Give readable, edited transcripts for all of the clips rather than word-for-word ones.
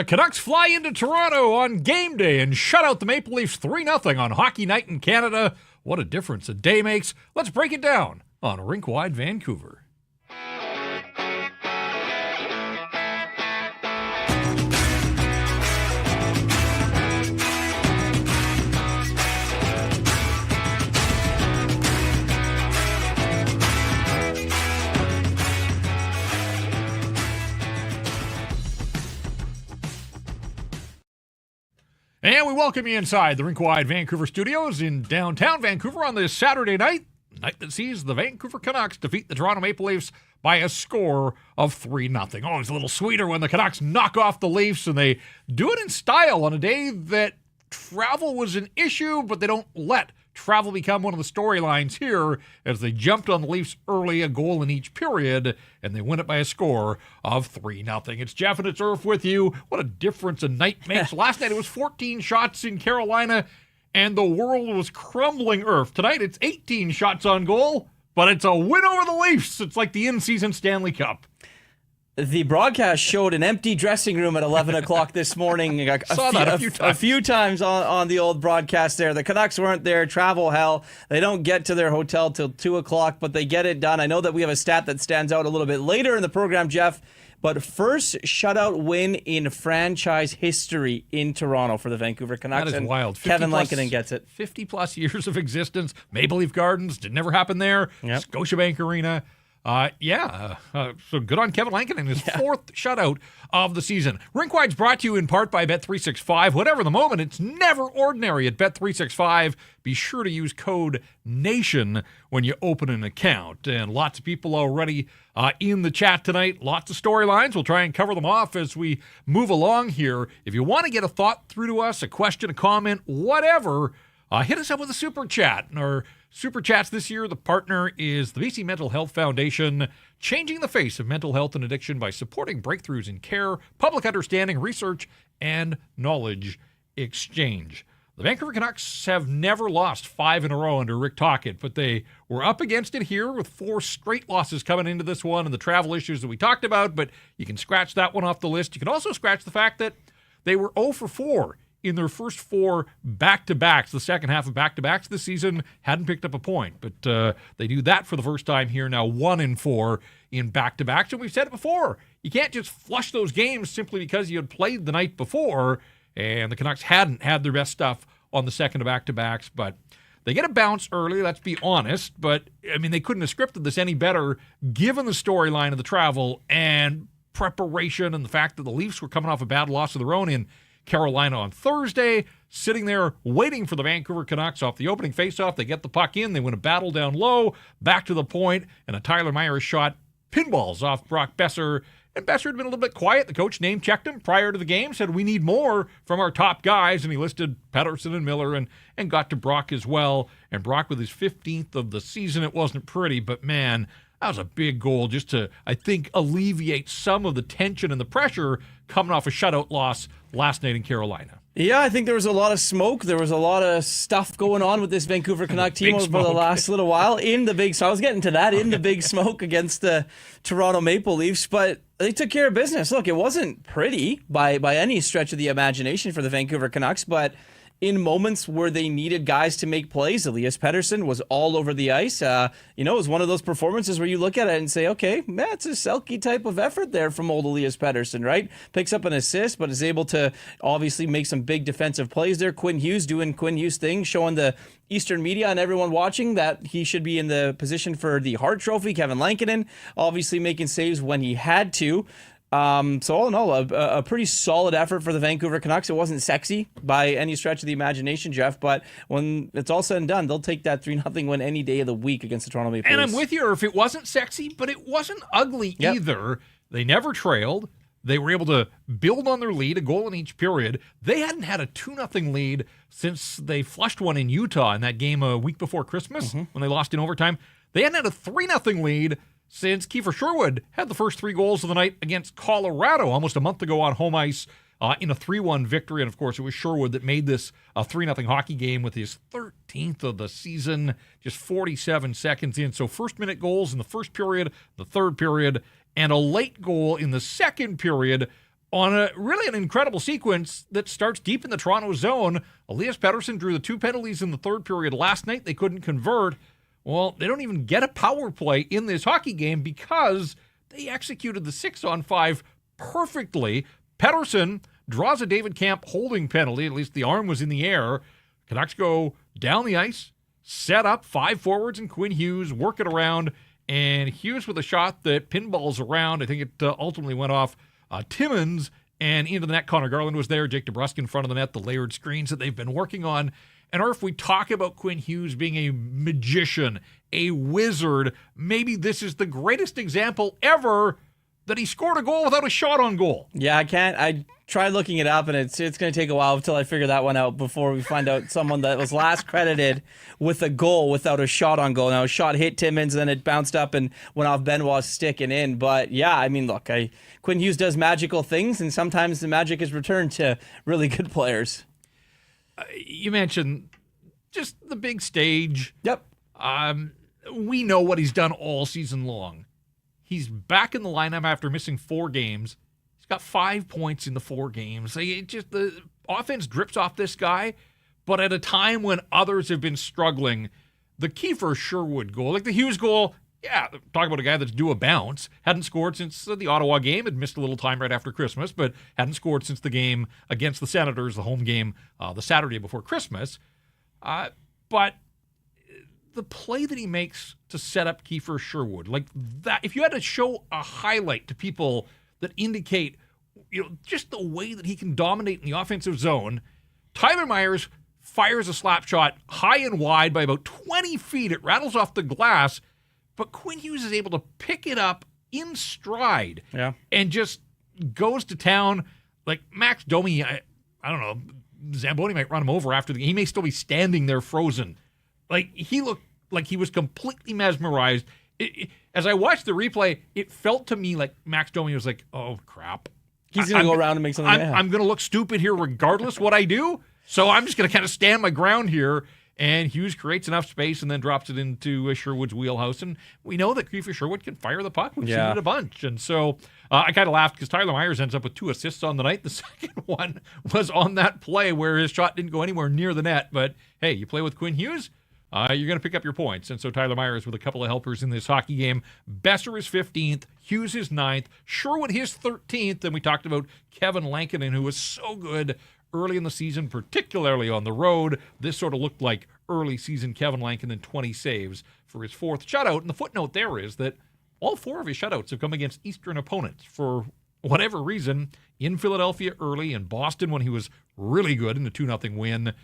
The Canucks fly into Toronto on game day and shut out the Maple Leafs 3-0 on Hockey Night in Canada. What a difference a day makes. Let's break it down on Rink Wide Vancouver. And we welcome you inside the Rink Wide Vancouver studios in downtown Vancouver on this Saturday night that sees the Vancouver Canucks defeat the Toronto Maple Leafs by a score of 3-0. Always a little sweeter when the Canucks knock off the Leafs, and they do it in style on a day that travel was an issue, but they don't let travel become one of the storylines here as they jumped on the Leafs early, a goal in each period, and they win it by a score of 3-0. It's Jeff and it's Irv with you. What a difference a night makes. Last night it was 14 shots in Carolina, and the world was crumbling, Irv. Tonight it's 18 shots on goal, but it's a win over the Leafs. It's like the in-season Stanley Cup. The broadcast showed an empty dressing room at 11 o'clock this morning. A few times on the old broadcast there. The Canucks weren't there. Travel hell. They don't get to their hotel till 2 o'clock, but they get it done. I know that we have a stat that stands out a little bit later in the program, Jeff, but first shutout win in franchise history in Toronto for the Vancouver Canucks. That is wild. Kevin Lankinen gets it. 50-plus years of existence. Maple Leaf Gardens did never happen there. Yep. Scotiabank Arena. So good on Kevin Lankinen, his fourth shutout of the season. Rink Wide's brought to you in part by Bet365. Whatever the moment, it's never ordinary at Bet365. Be sure to use code NATION when you open an account. And lots of people already in the chat tonight. Lots of storylines. We'll try and cover them off as we move along here. If you want to get a thought through to us, a question, a comment, whatever, hit us up with a super chat. Our super chats this year, the partner is the BC Mental Health Foundation, changing the face of mental health and addiction by supporting breakthroughs in care, public understanding, research, and knowledge exchange. The Vancouver Canucks have never lost 5 in a row under Rick Tocchet, but they were up against it here with 4 straight losses coming into this one and the travel issues that we talked about, but you can scratch that one off the list. You can also scratch the fact that they were 0 for 4 in their first 4 back-to-backs. The second half of back-to-backs this season hadn't picked up a point, but they do that for the first time here now, 1-4 in back-to-backs. And we've said it before, you can't just flush those games simply because you had played the night before, and the Canucks hadn't had their best stuff on the second of back-to-backs, but they get a bounce early, let's be honest, but, I mean, they couldn't have scripted this any better given the storyline of the travel and preparation and the fact that the Leafs were coming off a bad loss of their own in Carolina on Thursday, sitting there waiting for the Vancouver Canucks off the opening faceoff. They get the puck in, they win a battle down low, back to the point, and a Tyler Myers shot pinballs off Brock Besser. And Besser had been a little bit quiet. The coach name-checked him prior to the game, said we need more from our top guys, and he listed Pettersson and Miller and got to Brock as well. And Brock with his 15th of the season. It wasn't pretty, but man, that was a big goal just to, I think, alleviate some of the tension and the pressure coming off a shutout loss last night in Carolina. Yeah, I think there was a lot of smoke. There was a lot of stuff going on with this Vancouver Canuck team over the last little while in the big. So I was getting to that in the big smoke against the Toronto Maple Leafs, but they took care of business. Look, it wasn't pretty by any stretch of the imagination for the Vancouver Canucks, but in moments where they needed guys to make plays, Elias Pettersson was all over the ice. It was one of those performances where you look at it and say, okay, that's a Selke type of effort there from old Elias Pettersson, right? Picks up an assist, but is able to obviously make some big defensive plays there. Quinn Hughes doing Quinn Hughes things, showing the Eastern media and everyone watching that he should be in the position for the Hart Trophy. Kevin Lankinen obviously making saves when he had to. So all in all, a pretty solid effort for the Vancouver Canucks. It wasn't sexy by any stretch of the imagination, Jeff, but when it's all said and done, they'll take that 3-0 win any day of the week against the Toronto Maple Leafs. And I'm with you, if it wasn't sexy, but it wasn't ugly either. They never trailed. They were able to build on their lead, a goal in each period. They hadn't had a 2-0 lead since they flushed one in Utah in that game a week before Christmas when they lost in overtime. They hadn't had a 3-0 lead since Kiefer Sherwood had the first 3 goals of the night against Colorado almost a month ago on home ice in a 3-1 victory. And, of course, it was Sherwood that made this a 3-0 hockey game with his 13th of the season, just 47 seconds in. So first-minute goals in the first period, the third period, and a late goal in the second period on really an incredible sequence that starts deep in the Toronto zone. Elias Pettersson drew the 2 penalties in the third period last night. They couldn't convert. Well, they don't even get a power play in this hockey game because they executed the 6-on-5 perfectly. Pettersson draws a David Kampf holding penalty. At least the arm was in the air. Canucks go down the ice, set up 5 forwards and Quinn Hughes, work it around, and Hughes with a shot that pinballs around. I think it ultimately went off Timmins and into the net. Connor Garland was there. Jake DeBrusk in front of the net, the layered screens that they've been working on. And if we talk about Quinn Hughes being a magician, a wizard, maybe this is the greatest example ever that he scored a goal without a shot on goal. Yeah, I tried looking it up, and it's going to take a while until I figure that one out before we find out someone that was last credited with a goal without a shot on goal. Now, a shot hit Timmins, and then it bounced up and went off Benoit's stick and in. But, yeah, I mean, look, Quinn Hughes does magical things, and sometimes the magic is returned to really good players. You mentioned just the big stage. Yep. We know what he's done all season long. He's back in the lineup after missing 4 games. He's got 5 points in the 4 games. The offense drips off this guy, but at a time when others have been struggling, the Kiefer Sherwood goal, like the Hughes goal, yeah, talk about a guy that's due a bounce. Hadn't scored since the Ottawa game. Had missed a little time right after Christmas, but hadn't scored since the game against the Senators, the home game, the Saturday before Christmas. But the play that he makes to set up Kiefer Sherwood, like that, if you had to show a highlight to people that indicate, just the way that he can dominate in the offensive zone, Tyler Myers fires a slap shot high and wide by about 20 feet. It rattles off the glass, but Quinn Hughes is able to pick it up in stride and just goes to town. Like Max Domi, I don't know, Zamboni might run him over after the game. He may still be standing there frozen. Like, he looked like he was completely mesmerized. As I watched the replay, it felt to me like Max Domi was like, oh, crap. He's going to go around and make something happen. I'm going to look stupid here regardless what I do, so I'm just going to kind of stand my ground here. And Hughes creates enough space and then drops it into Sherwood's wheelhouse. And we know that Kiefer Sherwood can fire the puck. We've seen it a bunch. And so I kind of laughed because Tyler Myers ends up with 2 assists on the night. The second one was on that play where his shot didn't go anywhere near the net. But, hey, you play with Quinn Hughes, you're going to pick up your points. And so Tyler Myers with a couple of helpers in this hockey game. Besser is 15th. Hughes is 9th. Sherwood his 13th. And we talked about Kevin Lankinen, who was so good early in the season, particularly on the road. This sort of looked like early season Kevin Lankinen, 20 saves for his 4th shutout. And the footnote there is that all 4 of his shutouts have come against Eastern opponents for whatever reason. In Philadelphia early, in Boston when he was really good in the 2-0 win.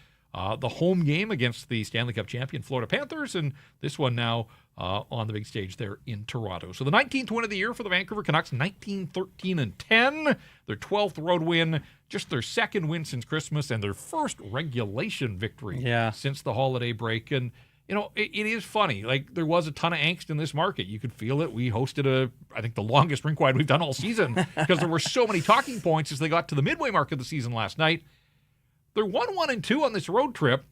The home game against the Stanley Cup champion Florida Panthers, and this one now on the big stage there in Toronto. So the 19th win of the year for the Vancouver Canucks, 19-13-10. Their 12th road win, just their 2nd win since Christmas, and their first regulation victory since the holiday break. And, it is funny. Like, there was a ton of angst in this market. You could feel it. We hosted I think the longest rink wide we've done all season because there were so many talking points as they got to the midway mark of the season last night. They're 1-1-2 on this road trip.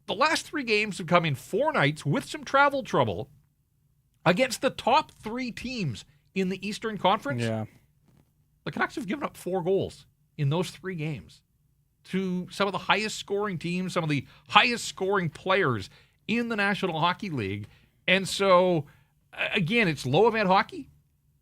The last 3 games have come in 4 nights with some travel trouble against the top 3 teams in the Eastern Conference. Yeah. The Canucks have given up 4 goals in those 3 games to some of the highest scoring teams, some of the highest scoring players in the National Hockey League. And so, again, it's low event hockey.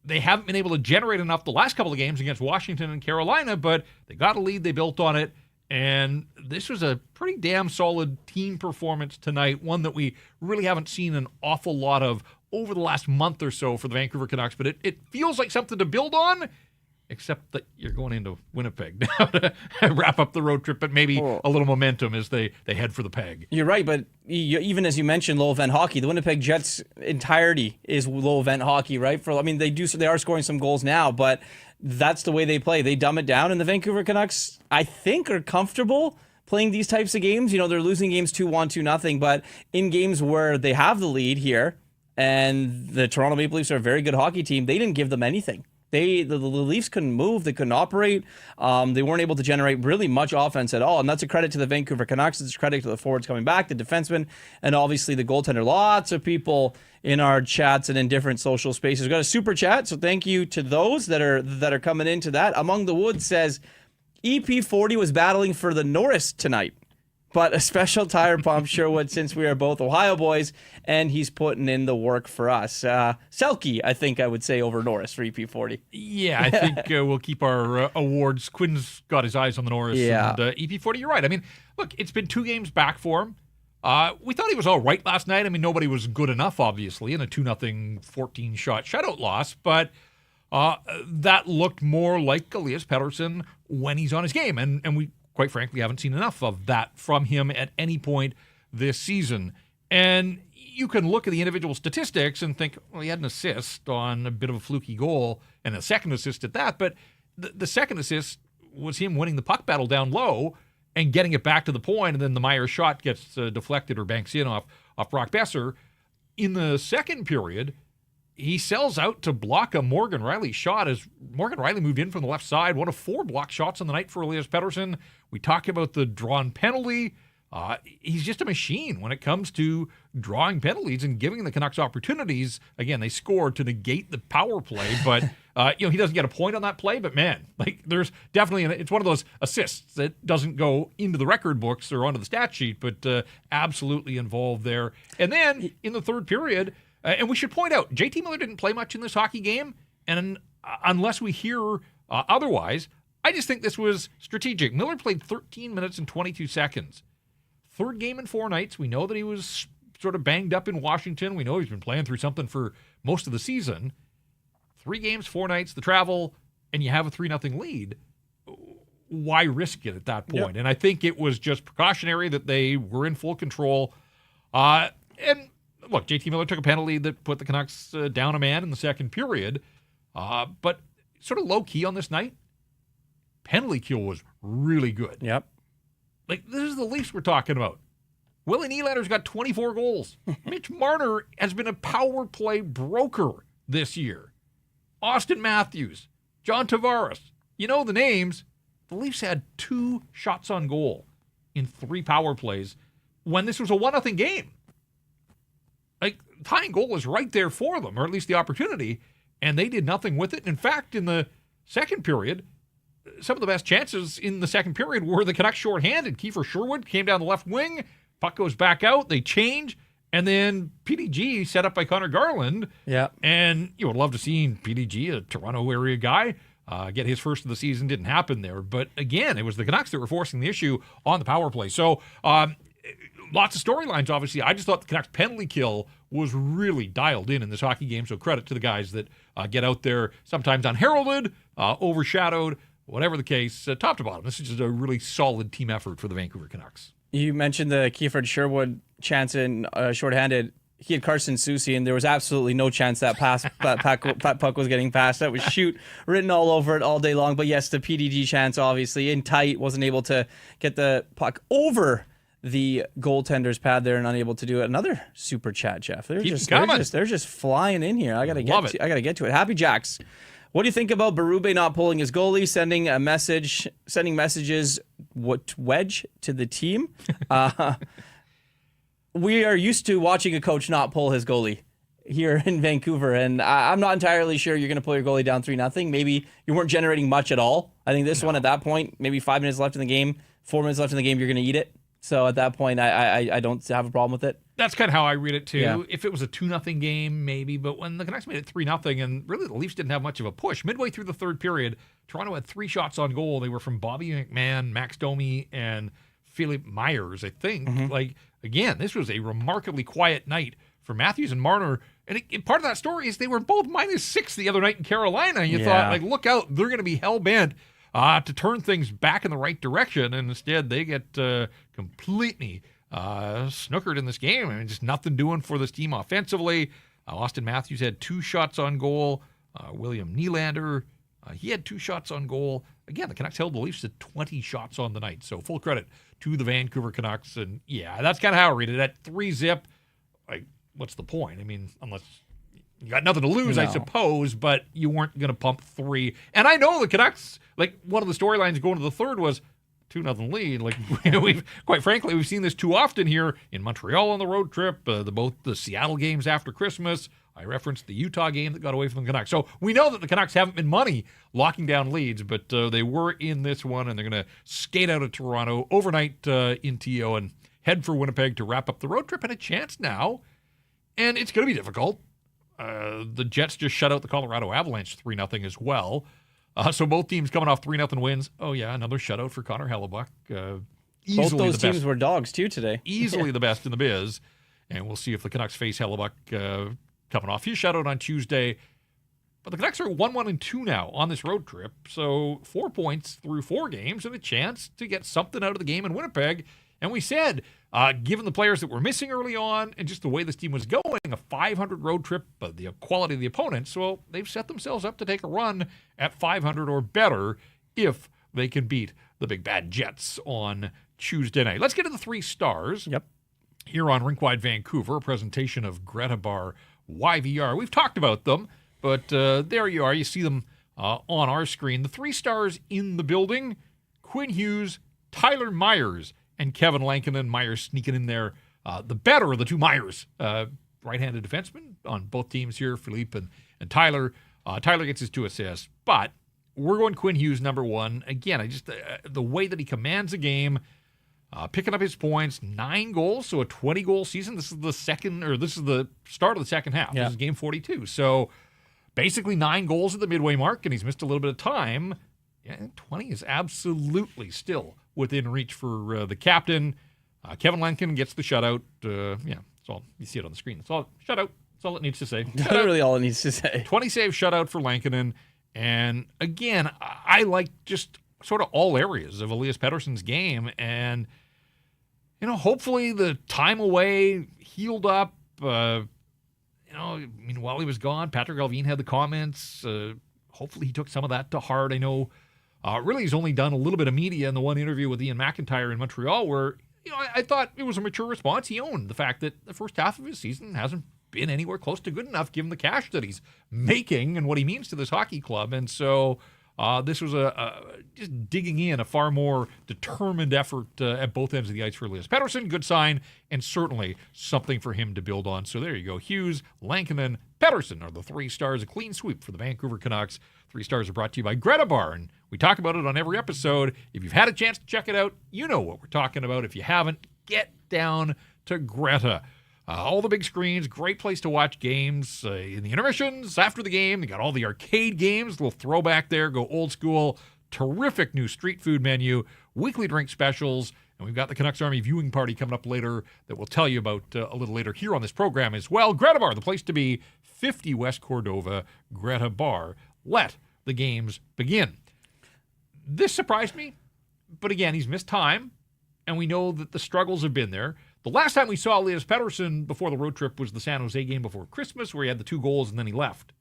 They haven't been able to generate enough the last couple of games against Washington and Carolina, but they got a lead, they built on it. And this was a pretty damn solid team performance tonight, one that we really haven't seen an awful lot of over the last month or so for the Vancouver Canucks. But it feels like something to build on, except that you're going into Winnipeg now to wrap up the road trip, but maybe a little momentum as they head for the peg. You're right, but even as you mentioned, low event hockey, the Winnipeg Jets' entirety is low event hockey, right? They are scoring some goals now, but that's the way they play. They dumb it down, and the Vancouver Canucks, I think, are comfortable playing these types of games. They're losing games 2-1, 2-0, but in games where they have the lead here, and the Toronto Maple Leafs are a very good hockey team, they didn't give them anything. The Leafs couldn't move. They couldn't operate. They weren't able to generate really much offense at all. And that's a credit to the Vancouver Canucks. It's a credit to the forwards coming back, the defensemen, and obviously the goaltender. Lots of people in our chats and in different social spaces. We've got a super chat, so thank you to those that are coming into that. Among the Woods says, EP40 was battling for the Norris tonight, but a special tire pump Sherwood since we are both Ohio boys, and he's putting in the work for us. Selke, I think I would say over Norris for EP40. Yeah, I think we'll keep our awards. Quinn's got his eyes on the Norris. Yeah. And EP40, you're right. I mean, look, it's been 2 games back for him. We thought he was all right last night. I mean, nobody was good enough, obviously, in a 2-0 14-shot shutout loss, but that looked more like Elias Pettersson when he's on his game, and we quite frankly haven't seen enough of that from him at any point this season. And you can look at the individual statistics and think, well, he had an assist on a bit of a fluky goal and a second assist at that, but the second assist was him winning the puck battle down low and getting it back to the point, and then the Meyer shot gets deflected or banks in off Brock Besser. In the second period, he sells out to block a Morgan Rielly shot as Morgan Rielly moved in from the left side. One of 4 block shots on the night for Elias Pettersson. We talk about the drawn penalty. He's just a machine when it comes to drawing penalties and giving the Canucks opportunities. Again, they scored to negate the power play, but he doesn't get a point on that play. But man, there's definitely it's one of those assists that doesn't go into the record books or onto the stat sheet, but absolutely involved there. And then in the third period, and we should point out, JT Miller didn't play much in this hockey game, and unless we hear otherwise, I just think this was strategic. Miller played 13 minutes and 22 seconds. Third game in 4 nights. We know that he was sort of banged up in Washington. We know he's been playing through something for most of the season. 3 games, 4 nights, the travel, and you have a 3-0 lead. Why risk it at that point? Yep. And I think it was just precautionary that they were in full control. And look, JT Miller took a penalty that put the Canucks down a man in the second period. But sort of low-key on this night, penalty kill was really good. Yep. This is the Leafs we're talking about. Willie Nylander's got 24 goals. Mitch Marner has been a power play broker this year. Austin Matthews, John Tavares. You know the names. The Leafs had 2 shots on goal in 3 power plays when this was a 1-0 game. Tying goal was right there for them, or at least the opportunity, and they did nothing with it. In fact, in the second period, some of the best chances in the second period were the Canucks shorthanded. Kiefer Sherwood came down the left wing, puck goes back out, they change, and then PDG set up by Connor Garland. Yeah. And you would love to see PDG, a Toronto area guy, get his first of the season. Didn't happen there. But again, it was the Canucks that were forcing the issue on the power play. So lots of storylines, obviously. I just thought the Canucks penalty kill was really dialed in this hockey game. So credit to the guys that get out there, sometimes unheralded, overshadowed, whatever the case, top to bottom. This is just a really solid team effort for the Vancouver Canucks. You mentioned the Kiefer Sherwood chance in shorthanded. He had Carson Soucy, and there was absolutely no chance that puck was getting passed. That was shoot written all over it all day long. But yes, the PDG chance, obviously, in tight, wasn't able to get the puck over the goaltender's pad there and unable to do it. Another super chat, Jeff. They're just flying in here. I gotta get to it. Happy Jacks. What do you think about Berube not pulling his goalie, sending messages wedge to the team? We are used to watching a coach not pull his goalie here in Vancouver, and I'm not entirely sure you're going to pull your goalie down 3-0. Maybe you weren't generating much at all. I think this one at that point, maybe 5 minutes left in the game, 4 minutes left in the game, you're going to eat it. So at that point, I don't have a problem with it. That's kind of how I read it, too. Yeah. If it was a 2-0 game, maybe. But when the Canucks made it 3-0, and really the Leafs didn't have much of a push. Midway through the third period, Toronto had 3 shots on goal. They were from Bobby McMahon, Max Domi, and Philip Myers, I think. Mm-hmm. Again, this was a remarkably quiet night for Matthews and Marner. And part of that story is they were both -6 the other night in Carolina. And you thought, look out, they're going to be hell-bent to turn things back in the right direction. And instead, they get completely snookered in this game. I mean, just nothing doing for this team offensively. Austin Matthews had 2 shots on goal. William Nylander, he had 2 shots on goal. Again, the Canucks held the Leafs to 20 shots on the night. So full credit to the Vancouver Canucks. And yeah, that's kind of how I read it. At 3-0, what's the point? I mean, unless You got nothing to lose, I suppose, but you weren't going to pump 3. And I know the Canucks, like one of the storylines going to the third was 2-0 lead. Like quite frankly, we've seen this too often here in Montreal on the road trip, both the Seattle games after Christmas. I referenced the Utah game that got away from the Canucks. So we know that the Canucks haven't been money locking down leads, but they were in this one, and they're going to skate out of Toronto overnight in TO and head for Winnipeg to wrap up the road trip and a chance now. And it's going to be difficult. The Jets just shut out the Colorado Avalanche 3-0 as well. So both teams coming off 3-0 wins. Oh, yeah, another shutout for Connor Hellebuck. Both those teams were dogs, too, today. Easily the best in the biz. And we'll see if the Canucks face Hellebuck coming off his shutout on Tuesday. But the Canucks are 1-1-2 now on this road trip. So 4 points through 4 games and a chance to get something out of the game in Winnipeg. And we said, given the players that were missing early on and just the way this team was going, a 500 road trip, the quality of the opponents, well, they've set themselves up to take a run at 500 or better if they can beat the big bad Jets on Tuesday night. Let's get to the 3 stars. Yep. Here on Rink Wide Vancouver, a presentation of Greta Bar YVR. We've talked about them, but there you are. You see them on our screen. The 3 stars in the building, Quinn Hughes, Tyler Myers, and Kevin Lankinen. Myers sneaking in there. The better of the 2 Myers, right-handed defensemen on both teams here, Philippe and Tyler. Tyler gets his 2 assists, but we're going Quinn Hughes number 1. Again, I just the way that he commands a game, picking up his points, 9 goals, so a 20-goal season. This is the start of the second half. Yeah. This is game 42. So basically 9 goals at the midway mark, and he's missed a little bit of time. Yeah, 20 is absolutely still within reach for the captain. Kevin Lankinen gets the shutout. That's all. You see it on the screen. That's all. Shutout. That's all it needs to say. Literally all it needs to say. 20-save shutout for Lankinen. And again, I like just sort of all areas of Elias Pettersson's game. And, hopefully the time away healed up. While he was gone, Patrick Allvin had the comments. Hopefully he took some of that to heart. I know really he's only done a little bit of media in the one interview with Ian McIntyre in Montreal where, I thought it was a mature response. He owned the fact that the first half of his season hasn't been anywhere close to good enough given the cash that he's making and what he means to this hockey club. And so this was just digging in, a far more determined effort at both ends of the ice for Elias Pettersson. Good sign, and certainly something for him to build on. So there you go. Hughes, Lankinen, Pettersson are the 3 stars. A clean sweep for the Vancouver Canucks. 3 stars are brought to you by Greta Bar, and we talk about it on every episode. If you've had a chance to check it out, you know what we're talking about. If you haven't, get down to Greta. All the big screens, great place to watch games in the intermissions, after the game. They got all the arcade games, a little throwback there, go old school. Terrific new street food menu, weekly drink specials, and we've got the Canucks Army viewing party coming up later that we'll tell you about a little later here on this program as well. Greta Bar, the place to be, 50 West Cordova, Greta Bar. Let the games begin. This surprised me, but again, he's missed time, and we know that the struggles have been there. The last time we saw Elias Pettersson before the road trip was the San Jose game before Christmas, where he had the 2 goals and then he left.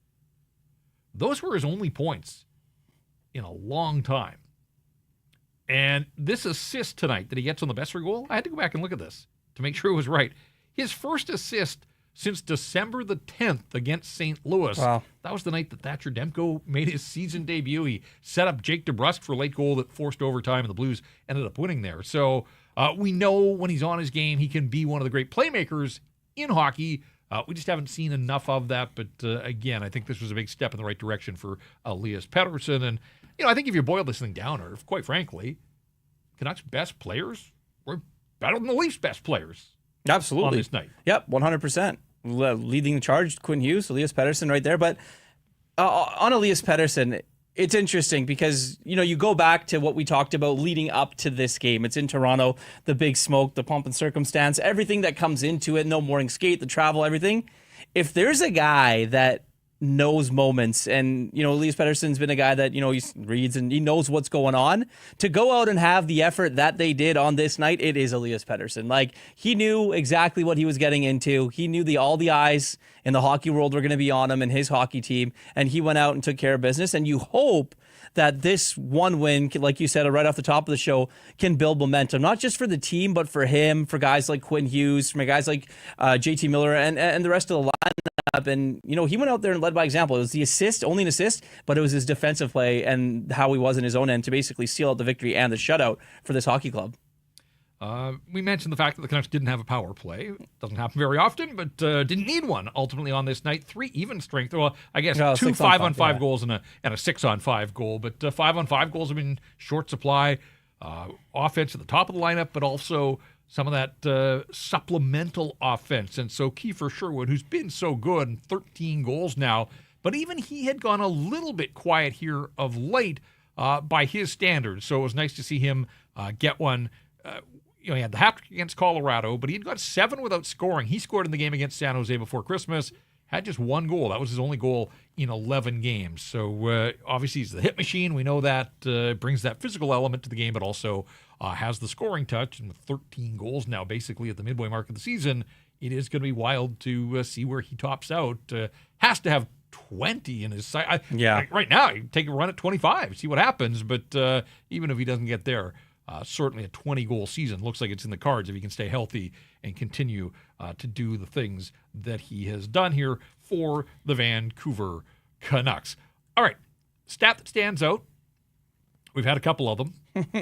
Those were his only points in a long time. And this assist tonight that he gets on the Besser goal, I had to go back and look at this to make sure it was right. His first assist since December the 10th against St. Louis. Wow. That was the night that Thatcher Demko made his season debut. He set up Jake DeBrusk for a late goal that forced overtime, and the Blues ended up winning there. So we know when he's on his game, he can be one of the great playmakers in hockey. We just haven't seen enough of that. But again, I think this was a big step in the right direction for Elias Pettersson. And, I think if you boil this thing down, or quite frankly, Canucks' best players were better than the Leafs' best players. Absolutely. On this night. Yep, 100%. Leading the charge, Quinn Hughes, Elias Pettersson right there. But on Elias Pettersson, it's interesting because, you go back to what we talked about leading up to this game. It's in Toronto, the big smoke, the pomp and circumstance, everything that comes into it, no morning skate, the travel, everything. If there's a guy that knows moments, and Elias Pettersson's been a guy that he reads and he knows what's going on, to go out and have the effort that they did on this night, it is Elias Pettersson. Like, he knew exactly what he was getting into. He knew all the eyes in the hockey world were going to be on him and his hockey team, and he went out and took care of business. And you hope that this one win, like you said right off the top of the show, can build momentum, not just for the team, but for him, for guys like Quinn Hughes, for guys like JT Miller and the rest of the lineup. lineup, and he went out there and led by example. It was the assist, only an assist, but it was his defensive play and how he was in his own end to basically seal out the victory and the shutout for this hockey club. We mentioned the fact that the Canucks didn't have a power play. Doesn't happen very often, but didn't need one ultimately on this night. 3 even strength. Well, I guess 2 5-on-5 goals and a 6-on-5 goal, but 5-on-5 goals have been short supply. Offense at the top of the lineup, but also some of that supplemental offense. And so Kiefer Sherwood, who's been so good, and 13 goals now, but even he had gone a little bit quiet here of late by his standards. So it was nice to see him get one. He had the hat-trick against Colorado, but he had got 7 without scoring. He scored in the game against San Jose before Christmas, had just 1 goal. That was his only goal in 11 games. So obviously he's the hit machine. We know that brings that physical element to the game, but also has the scoring touch. And with 13 goals now basically at the midway mark of the season, it is going to be wild to see where he tops out. Has to have 20 in his sight. Right now, you take a run at 25, see what happens. But even if he doesn't get there, certainly a 20-goal season looks like it's in the cards if he can stay healthy and continue to do the things that he has done here for the Vancouver Canucks. All right, stat that stands out. We've had a couple of them.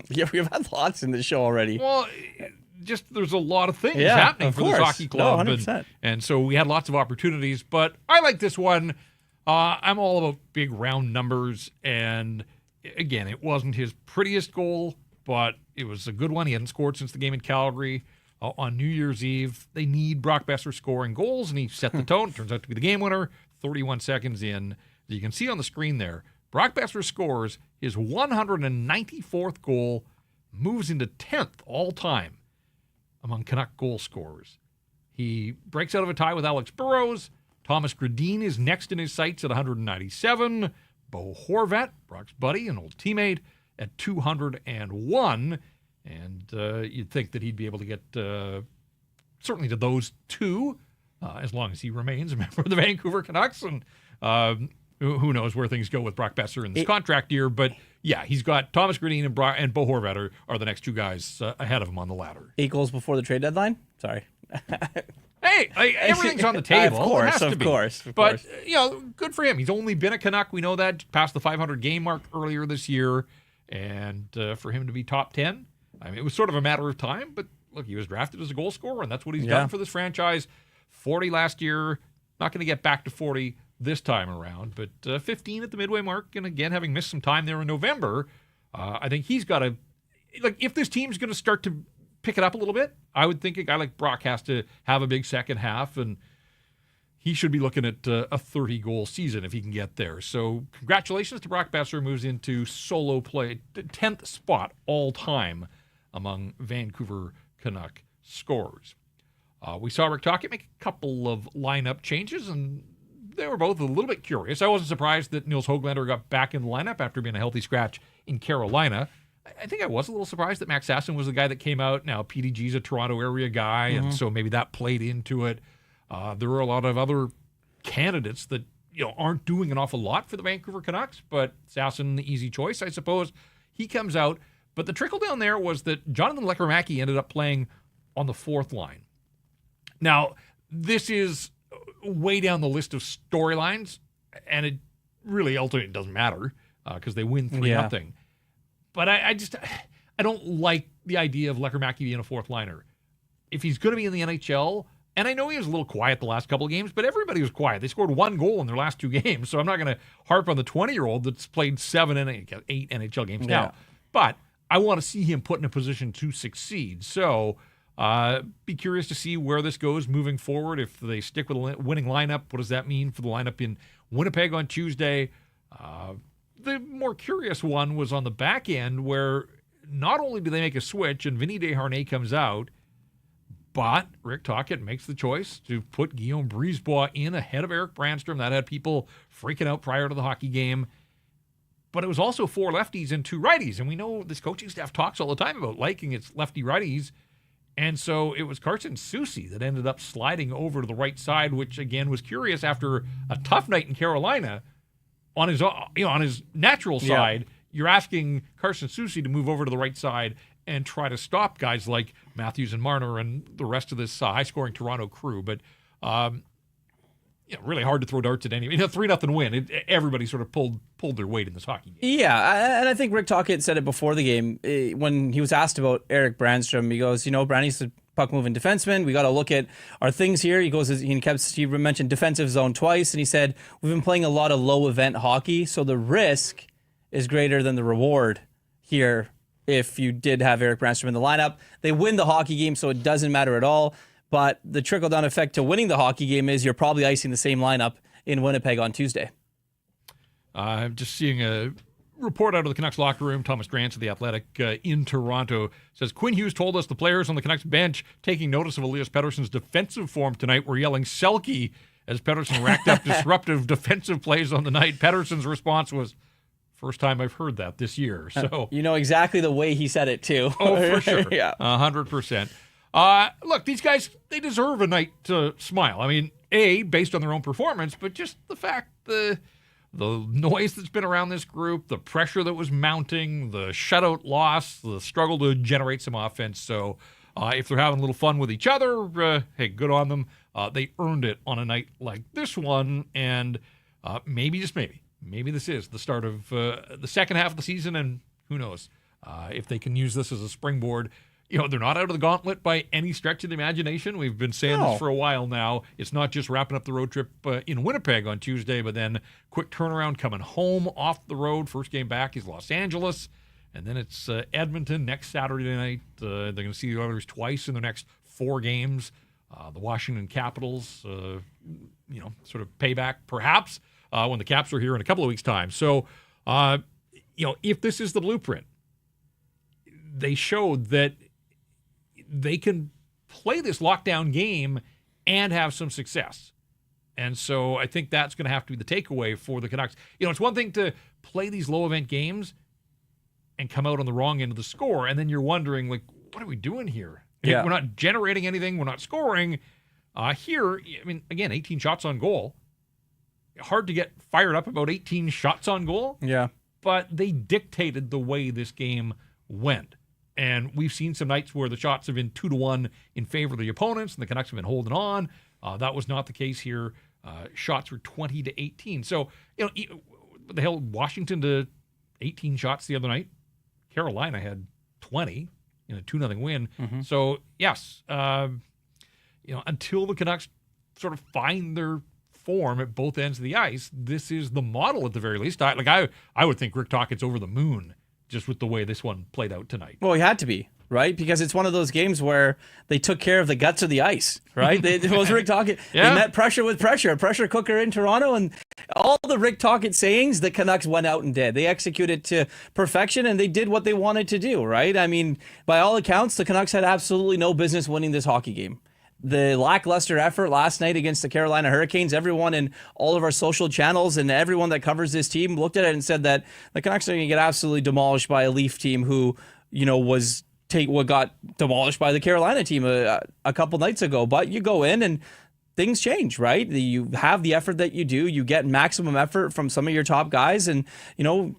Yeah, we've had lots in the show already. Well, just there's a lot of things happening for this hockey club. No, 100%. And so we had lots of opportunities, but I like this one. I'm all about big round numbers, and again, it wasn't his prettiest goal, but it was a good one. He hadn't scored since the game in Calgary on New Year's Eve. They need Brock Boeser scoring goals, and he set the tone. Turns out to be the game winner 31 seconds in. As you can see on the screen there, Brock Boeser scores his 194th goal, moves into 10th all-time among Canuck goal scorers. He breaks out of a tie with Alex Burrows. Thomas Gradin is next in his sights at 197. Bo Horvat, Brock's buddy, an old teammate, at 201, and you'd think that he'd be able to get certainly to those 2 as long as he remains a member of the Vancouver Canucks, and who knows where things go with Brock Boeser in this contract year, but yeah, he's got Thomas Gradin and Bo Horvat are the next 2 guys ahead of him on the ladder. 8 goals before the trade deadline? Sorry. Hey, everything's on the table. Of course. But, good for him. He's only been a Canuck. We know that. Passed the 500 game mark earlier this year. And for him to be top 10, I mean, it was sort of a matter of time. But, look, he was drafted as a goal scorer, and that's what he's done for this franchise. 40 last year. Not going to get back to 40 this time around. But 15 at the midway mark. And, again, having missed some time there in November, I think he's got to – like, if this team's going to start to pick it up a little bit, I would think a guy like Brock has to have a big second half, and he should be looking at a 30-goal season if he can get there. So congratulations to Brock Boeser, moves into solo play, 10th spot all-time among Vancouver Canuck scorers. We saw Rick Tocchet make a couple of lineup changes, and they were both a little bit curious. I wasn't surprised that Nils Höglander got back in the lineup after being a healthy scratch in Carolina. I think I was a little surprised that Max Sasson was the guy that came out. Now, PDG's a Toronto area guy, and so maybe that played into it. There were a lot of other candidates that aren't doing an awful lot for the Vancouver Canucks, but Sasson, the easy choice, I suppose. He comes out, but the trickle down there was that Jonathan Lekkerimäki ended up playing on the 4th line. Now, this is way down the list of storylines, and it really ultimately doesn't matter because they win 3-0. But I don't like the idea of Lekkerimäki being a 4th liner. If he's going to be in the NHL, and I know he was a little quiet the last couple of games, but everybody was quiet. They scored 1 goal in their last 2 games, so I'm not going to harp on the 20-year-old that's played 8 NHL games now. But I want to see him put in a position to succeed. So be curious to see where this goes moving forward. If they stick with a winning lineup, what does that mean for the lineup in Winnipeg on Tuesday? The more curious one was on the back end, where not only do they make a switch and Vinny Desharnais comes out, but Rick Tocchet makes the choice to put Guillaume Brisebois in ahead of Eric Brandstrom. That had people freaking out prior to the hockey game. But it was also 4 lefties and 2 righties. And we know this coaching staff talks all the time about liking its lefty-righties. And so it was Carson Soucy that ended up sliding over to the right side, which, again, was curious after a tough night in Carolina. On his natural side, you're asking Carson Soucy to move over to the right side and try to stop guys like Matthews and Marner and the rest of this high-scoring Toronto crew. But, really hard to throw darts at any. 3-0 win. Everybody sort of pulled their weight in this hockey game. Yeah, and I think Rick Tocchet said it before the game when he was asked about Erik Brannstrom. He goes, Branny's the puck-moving defenseman. We got to look at our things here. He goes, he mentioned defensive zone twice, and he said, we've been playing a lot of low-event hockey, so the risk is greater than the reward here if you did have Erik Brannstrom in the lineup. They win the hockey game, so it doesn't matter at all. But the trickle-down effect to winning the hockey game is you're probably icing the same lineup in Winnipeg on Tuesday. I'm just seeing a report out of the Canucks locker room. Thomas Drance of The Athletic in Toronto says, Quinn Hughes told us the players on the Canucks bench taking notice of Elias Pettersson's defensive form tonight were yelling Selke as Pettersson racked up disruptive defensive plays on the night. Pettersson's response was, first time I've heard that this year. So you know exactly the way he said it, too. Oh, for sure. Yeah. 100%. Look, these guys, they deserve a night to smile. I mean, based on their own performance, but just the fact the noise that's been around this group, the pressure that was mounting, the shutout loss, the struggle to generate some offense. So if they're having a little fun with each other, hey, good on them. They earned it on a night like this one, and maybe, just maybe this is the start of the second half of the season, and who knows if they can use this as a springboard. They're not out of the gauntlet by any stretch of the imagination. We've been saying this for a while now. It's not just wrapping up the road trip in Winnipeg on Tuesday, but then quick turnaround coming home off the road. First game back is Los Angeles, and then it's Edmonton next Saturday night. They're going to see the Oilers twice in their next 4 games. The Washington Capitals, sort of payback perhaps when the Caps are here in a couple of weeks' time. So, if this is the blueprint, they showed that they can play this lockdown game and have some success. And so I think that's going to have to be the takeaway for the Canucks. It's one thing to play these low-event games and come out on the wrong end of the score, and then you're wondering, what are we doing here? Yeah. We're not generating anything. We're not scoring. Here, 18 shots on goal. Hard to get fired up about 18 shots on goal. Yeah. But they dictated the way this game went. And we've seen some nights where the shots have been 2-1 in favor of the opponents, and the Canucks have been holding on. That was not the case here. Shots were 20-18. So, what the hell, Washington to 18 shots the other night. Carolina had 20 in a 2-0 win. Mm-hmm. So, yes, until the Canucks sort of find their form at both ends of the ice, this is the model at the very least. I would think Rick Tocchet's over the moon just with the way this one played out tonight. Well, he had to be, right? Because it's one of those games where they took care of the guts of the ice, right? It was Rick Tocchet. Yeah. They met pressure with pressure, a pressure cooker in Toronto, and all the Rick Tocchet sayings, the Canucks went out and did. They executed to perfection, and they did what they wanted to do, right? I mean, by all accounts, the Canucks had absolutely no business winning this hockey game. The lackluster effort last night against the Carolina Hurricanes, everyone in all of our social channels and everyone that covers this team looked at it and said that the Canucks are going to get absolutely demolished by a Leaf team who, what got demolished by the Carolina team a couple nights ago. But you go in and things change, right? You have the effort that you do. You get maximum effort from some of your top guys. And,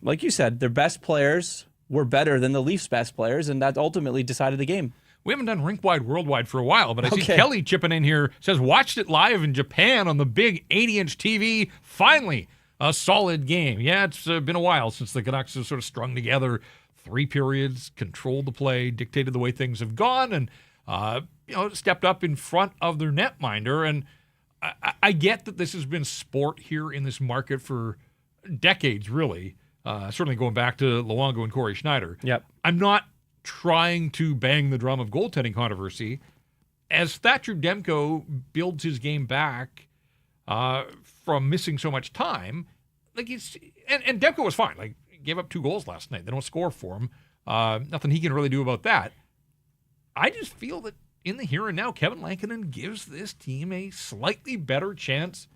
like you said, their best players were better than the Leafs' best players, and that ultimately decided the game. We haven't done Rink Wide Worldwide for a while, but I see Kelly chipping in here, says, watched it live in Japan on the big 80-inch TV. Finally, a solid game. Yeah, it's been a while since the Canucks have sort of strung together 3 periods, controlled the play, dictated the way things have gone, and, stepped up in front of their netminder. And I get that this has been sport here in this market for decades, really, certainly going back to Luongo and Corey Schneider. Yep. I'm not trying to bang the drum of goaltending controversy. As Thatcher Demko builds his game back from missing so much time, and Demko was fine. He gave up 2 goals last night. They don't score for him. Nothing he can really do about that. I just feel that in the here and now, Kevin Lankinen gives this team a slightly better chance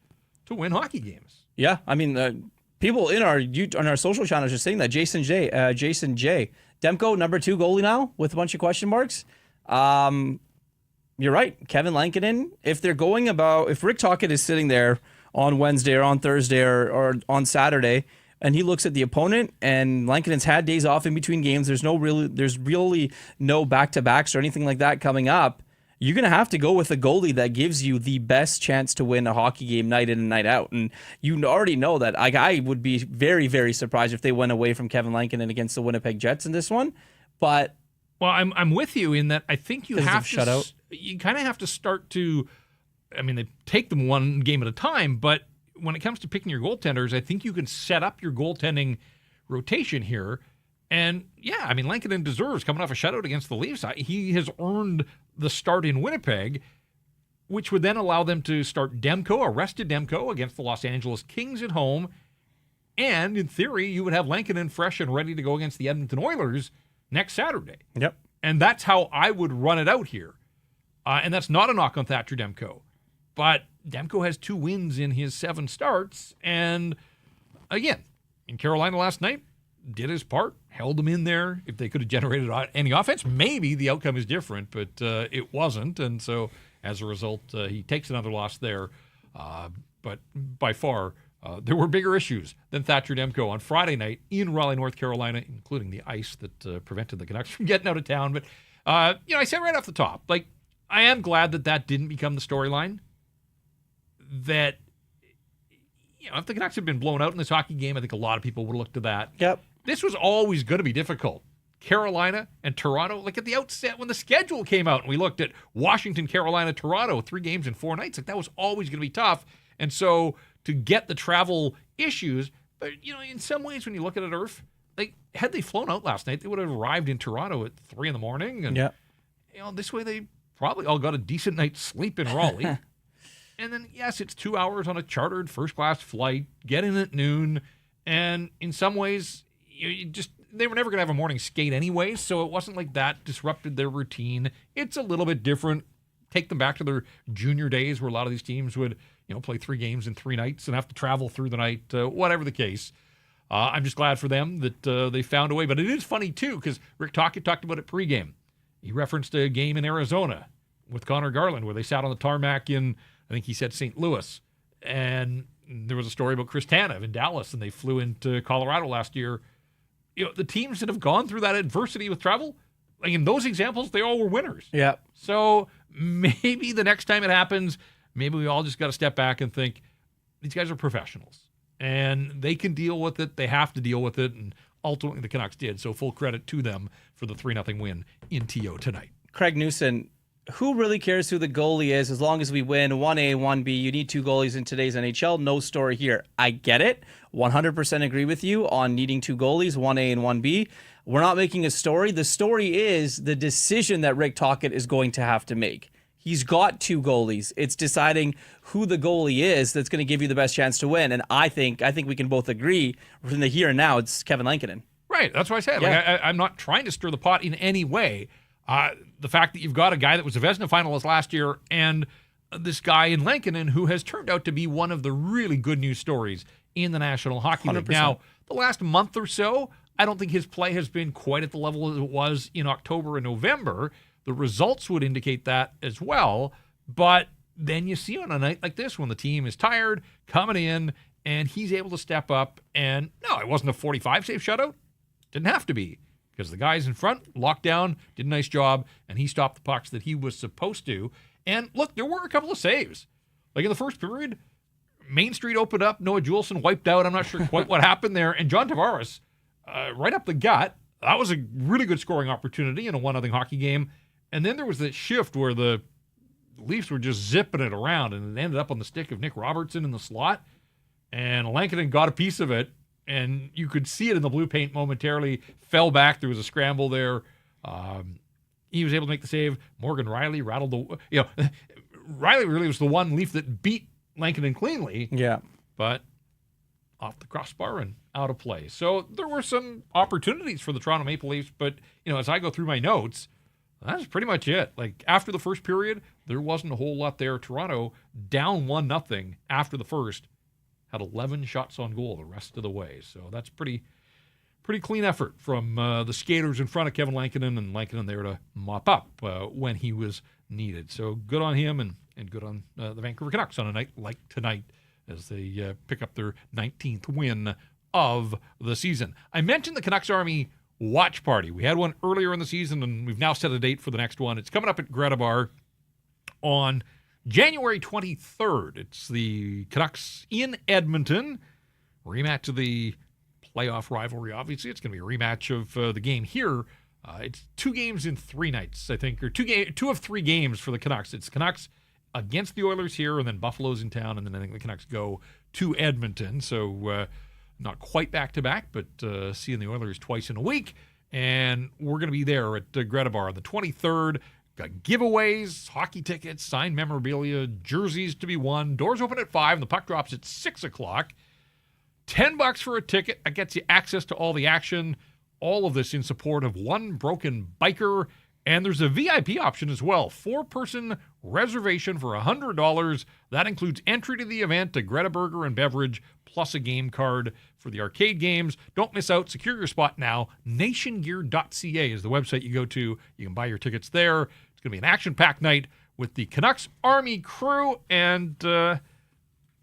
to win hockey games. Yeah, I mean, people on our social channels are saying that. Jason J. Demko, number 2 goalie now with a bunch of question marks. You're right. Kevin Lankinen, if Rick Tocchet is sitting there on Wednesday or on Thursday or on Saturday, and he looks at the opponent, and Lankinen's had days off in between games, there's really no back-to-backs or anything like that coming up, you're going to have to go with a goalie that gives you the best chance to win a hockey game night in and night out. And you already know that. I would be very, very surprised if they went away from Kevin Lankinen against the Winnipeg Jets in this one. But well, I'm with you in that I think you have to shutout. You kind of have to start to. I mean, they take them one game at a time, but when it comes to picking your goaltenders, I think you can set up your goaltending rotation here. And yeah, I mean, Lankinen deserves coming off a shutout against the Leafs. He has earned the start in Winnipeg, which would then allow them to start arrested Demko against the Los Angeles Kings at home. And in theory, you would have Lankinen fresh and ready to go against the Edmonton Oilers next Saturday. Yep. And that's how I would run it out here. And that's not a knock on Thatcher Demko. But Demko has 2 wins in his 7 starts. And again, in Carolina last night, did his part, held them in there. If they could have generated any offense, maybe the outcome is different, but it wasn't. And so as a result, he takes another loss there. But by far, there were bigger issues than Thatcher Demko on Friday night in Raleigh, North Carolina, including the ice that prevented the Canucks from getting out of town. But, I said right off the top, like, I am glad that didn't become the storyline. That, if the Canucks had been blown out in this hockey game, I think a lot of people would have looked to that. Yep. This was always going to be difficult. Carolina and Toronto, like at the outset when the schedule came out and we looked at Washington, Carolina, Toronto, 3 games in 4 nights, like that was always going to be tough. And so to get the travel issues, but in some ways when you look at it, Irf, like had they flown out last night, they would have arrived in Toronto at 3 a.m. And this way they probably all got a decent night's sleep in Raleigh. And then, yes, it's 2 hours on a chartered first-class flight, get in at noon, and in some ways, they were never going to have a morning skate anyway, so it wasn't like that disrupted their routine. It's a little bit different. Take them back to their junior days where a lot of these teams would, play 3 games in 3 nights and have to travel through the night, whatever the case. I'm just glad for them that they found a way. But it is funny, too, because Rick Tocchet talked about it pregame. He referenced a game in Arizona with Connor Garland where they sat on the tarmac in, I think he said St. Louis. And there was a story about Chris Tanev in Dallas, and they flew into Colorado last year. The teams that have gone through that adversity with travel, like in those examples, they all were winners. Yeah. So maybe the next time it happens, maybe we all just got to step back and think, these guys are professionals. And they can deal with it. They have to deal with it. And ultimately, the Canucks did. So full credit to them for the 3-0 win in TO tonight. Craig Newson, who really cares who the goalie is as long as we win 1A, 1B? You need 2 goalies in today's NHL. No story here. I get it. 100% agree with you on needing 2 goalies, 1A and 1B. We're not making a story. The story is the decision that Rick Tocchet is going to have to make. He's got 2 goalies. It's deciding who the goalie is that's going to give you the best chance to win. And I think we can both agree from the here and now, it's Kevin Lankinen. Right. That's what I said. Yeah. Like, I'm not trying to stir the pot in any way. The fact that you've got a guy that was a Vezina finalist last year and this guy in Lankinen who has turned out to be one of the really good news stories in the National Hockey League. 100%. Now, the last month or so, I don't think his play has been quite at the level as it was in October and November. The results would indicate that as well. But then you see on a night like this when the team is tired, coming in, and he's able to step up. And no, it wasn't a 45-save shutout. Didn't have to be. Because the guys in front locked down, did a nice job, and he stopped the pucks that he was supposed to. And look, there were a couple of saves. Like in the first period, Main Street opened up, Noah Juleson wiped out. I'm not sure quite what happened there. And John Tavares, right up the gut, that was a really good scoring opportunity in a 1-0 hockey game. And then there was that shift where the Leafs were just zipping it around, and it ended up on the stick of Nick Robertson in the slot. And Lankinen got a piece of it. And you could see it in the blue paint momentarily, fell back. There was a scramble there. He was able to make the save. Morgan Riley rattled Riley really was the one Leaf that beat Lankinen cleanly. Yeah. But off the crossbar and out of play. So there were some opportunities for the Toronto Maple Leafs. But, as I go through my notes, that's pretty much it. Like after the first period, there wasn't a whole lot there. Toronto down 1-0 after the first. Had 11 shots on goal the rest of the way. So that's pretty clean effort from the skaters in front of Kevin Lankinen, and Lankinen there to mop up when he was needed. So good on him and good on the Vancouver Canucks on a night like tonight as they pick up their 19th win of the season. I mentioned the Canucks Army watch party. We had one earlier in the season, and we've now set a date for the next one. It's coming up at Greta Bar. on January 23rd. It's the Canucks in Edmonton. Rematch of the playoff rivalry, obviously. It's going to be a rematch of the game here. It's 2 games in 3 nights, I think, or 2 of 3 games for the Canucks. It's Canucks against the Oilers here, and then Buffalo's in town, and then I think the Canucks go to Edmonton. So not quite back-to-back, but seeing the Oilers twice in a week. And we're going to be there at Greta Bar on the 23rd. Got giveaways, hockey tickets, signed memorabilia, jerseys to be won. Doors open at 5, and the puck drops at 6 o'clock. $10 for a ticket. That gets you access to all the action. All of this in support of One Broken Biker. And there's a VIP option as well. 4-person reservation for $100. That includes entry to the event, a Greta Burger and beverage, plus a game card for the arcade games. Don't miss out. Secure your spot now. Nationgear.ca is the website you go to. You can buy your tickets there. It's going to be an action-packed night with the Canucks Army crew, and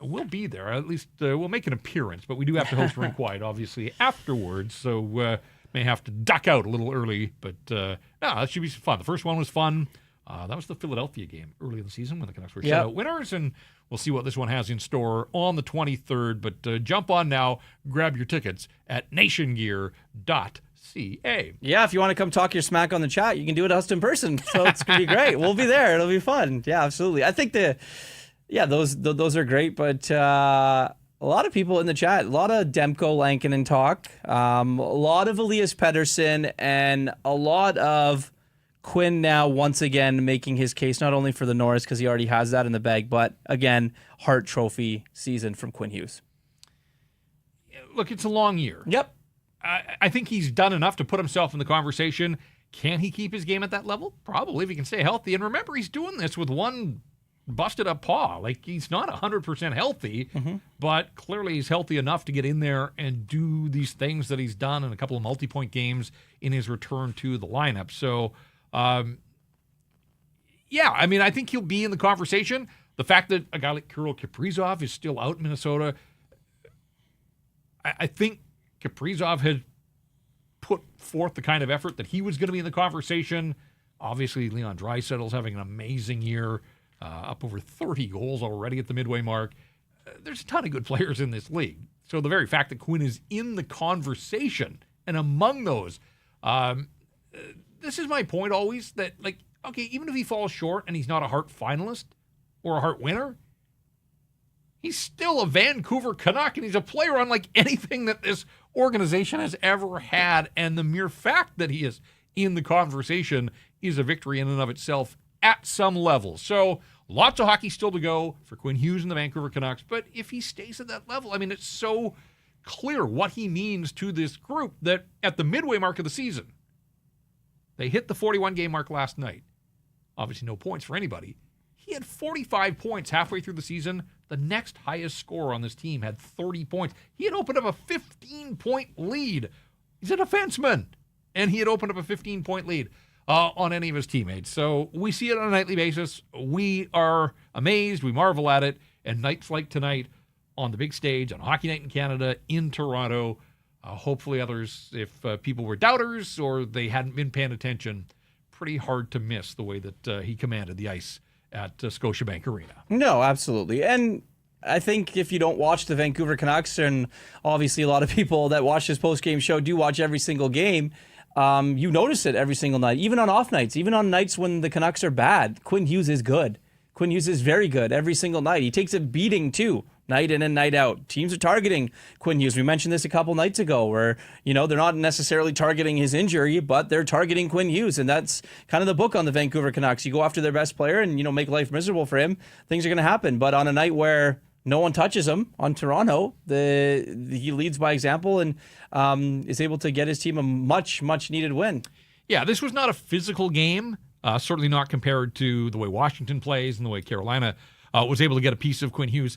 we'll be there. At least we'll make an appearance, but we do have to host Rink Wide, obviously, afterwards. So may have to duck out a little early, but no, that should be fun. The first one was fun. That was the Philadelphia game early in the season when the Canucks were shutout winners, and we'll see what this one has in store on the 23rd. But jump on now, grab your tickets at nationgear.ca. Yeah, if you want to come talk your smack on the chat, you can do it us in person. So it's going to be great. We'll be there. It'll be fun. Yeah, absolutely. I think those are great, but a lot of people in the chat, a lot of Demko Lankinen talk, a lot of Elias Pettersson, and a lot of Quinn now once again making his case not only for the Norris because he already has that in the bag, but again, Hart Trophy season from Quinn Hughes. Look, it's a long year. Yep. I think he's done enough to put himself in the conversation. Can he keep his game at that level? Probably, if he can stay healthy. And remember, he's doing this with one busted up paw. Like, he's not 100% healthy, but clearly he's healthy enough to get in there and do these things that he's done in a couple of multi-point games in his return to the lineup. So, yeah, I mean, I think he'll be in the conversation. The fact that a guy like Kirill Kaprizov is still out in Minnesota, I think Kaprizov had put forth the kind of effort that he was going to be in the conversation. Obviously, Leon Draisaitl's having an amazing year, up over 30 goals already at the midway mark. There's a ton of good players in this league. So the very fact that Quinn is in the conversation and among those, this is my point always, that, like, okay, even if he falls short and he's not a Hart finalist or a Hart winner, he's still a Vancouver Canuck, and he's a player unlike anything that this organization has ever had. And the mere fact that he is in the conversation is a victory in and of itself at some level. So lots of hockey still to go for Quinn Hughes and the Vancouver Canucks. But if he stays at that level, I mean, it's so clear what he means to this group that at the midway mark of the season, they hit the 41-game mark last night. Obviously no points for anybody. He had 45 points halfway through the season. The next highest scorer on this team had 30 points. He had opened up a 15-point lead. He's a defenseman, and he had opened up a 15-point lead on any of his teammates. So we see it on a nightly basis. We are amazed. We marvel at it. And nights like tonight on the big stage on Hockey Night in Canada in Toronto, hopefully others, if people were doubters or they hadn't been paying attention, pretty hard to miss the way that he commanded the ice at Scotiabank Arena. No, absolutely. And I think if you don't watch the Vancouver Canucks, and obviously a lot of people that watch this post-game show do watch every single game, you notice it every single night, even on off nights, even on nights when the Canucks are bad. Quinn Hughes is good. Quinn Hughes is very good every single night. He takes a beating too, night in and night out. Teams are targeting Quinn Hughes. We mentioned this a couple nights ago where, you know, they're not necessarily targeting his injury, but they're targeting Quinn Hughes. And that's kind of the book on the Vancouver Canucks. You go after their best player and, you know, make life miserable for him, things are going to happen. But on a night where no one touches him on Toronto, he leads by example and is able to get his team a much, much needed win. Yeah, this was not a physical game, certainly not compared to the way Washington plays and the way Carolina was able to get a piece of Quinn Hughes.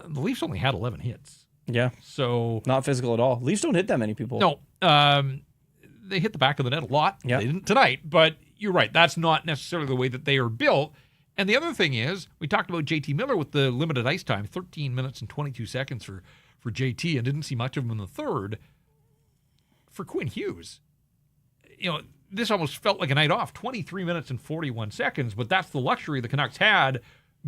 The Leafs only had 11 hits. Yeah. So not physical at all. Leafs don't hit that many people. No. They hit the back of the net a lot. Yeah. They didn't tonight, but you're right. That's not necessarily the way that they are built. And the other thing is, we talked about JT Miller with the limited ice time, 13 minutes and 22 seconds for JT, and didn't see much of him in the third. For Quinn Hughes, you know, this almost felt like a night off. 23 minutes and 41 seconds, but that's the luxury the Canucks had,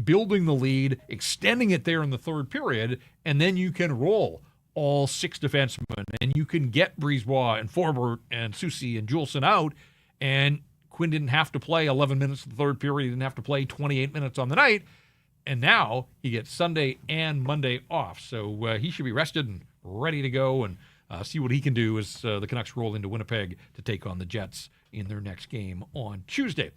building the lead, extending it there in the third period, and then you can roll all 6 defensemen, and you can get Brisebois and Forbort and Soucy and Juleson out, and Quinn didn't have to play 11 minutes in the third period. He didn't have to play 28 minutes on the night, and now he gets Sunday and Monday off, so he should be rested and ready to go and see what he can do as the Canucks roll into Winnipeg to take on the Jets in their next game on Tuesday.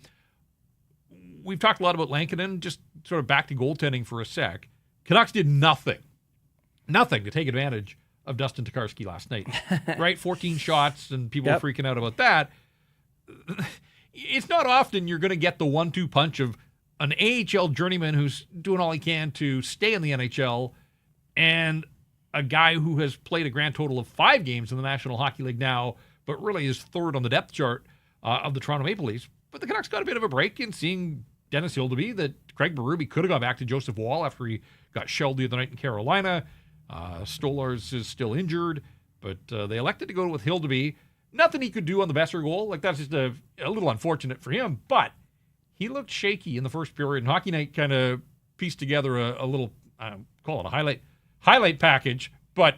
We've talked a lot about Lankinen, just sort of back to goaltending for a sec. Canucks did nothing to take advantage of Dustin Tokarski last night, right? 14 shots, and people are freaking out about that. It's not often you're going to get the 1-2 punch of an AHL journeyman who's doing all he can to stay in the NHL and a guy who has played a grand total of 5 games in the National Hockey League now, but really is third on the depth chart of the Toronto Maple Leafs. But the Canucks got a bit of a break in seeing Dennis Hildeby, that Craig Berube could have gone back to Joseph Wall after he got shelled the other night in Carolina. Stolars is still injured, but they elected to go with Hildeby. Nothing he could do on the Besser goal. Like, that's just a little unfortunate for him, but he looked shaky in the first period, and Hockey Night kind of pieced together a little, call it a highlight package, but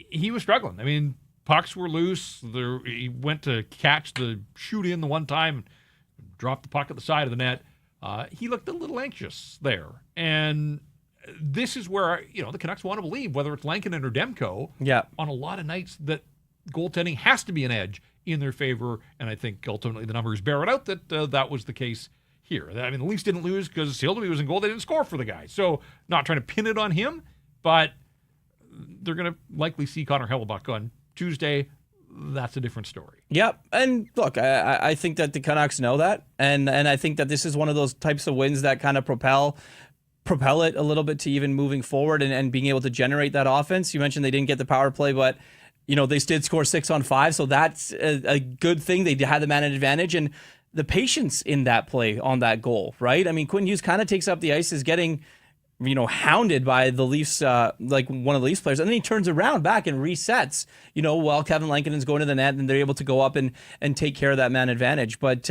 he was struggling. I mean, pucks were loose. He went to catch the shoot in the one time, dropped the puck at the side of the net. He looked a little anxious there. And this is where, the Canucks want to believe, whether it's Lankinen or Demko, on a lot of nights that goaltending has to be an edge in their favor. And I think ultimately the numbers bear it out that that was the case here. I mean, the Leafs didn't lose because Hildeby was in goal. They didn't score for the guy. So not trying to pin it on him, but they're going to likely see Connor Hellebuck on Tuesday. That's a different story. Yep. And look, I think that the Canucks know that. And I think that this is one of those types of wins that kind of propel it a little bit to even moving forward and being able to generate that offense. You mentioned they didn't get the power play, but they did score 6 on 5. So that's a good thing. They had the man advantage and the patience in that play on that goal, right? I mean, Quinn Hughes kind of takes up the ice, is getting hounded by the Leafs, like one of the Leafs players, and then he turns around back and resets, while Kevin Lankinen's going to the net, and they're able to go up and take care of that man advantage. But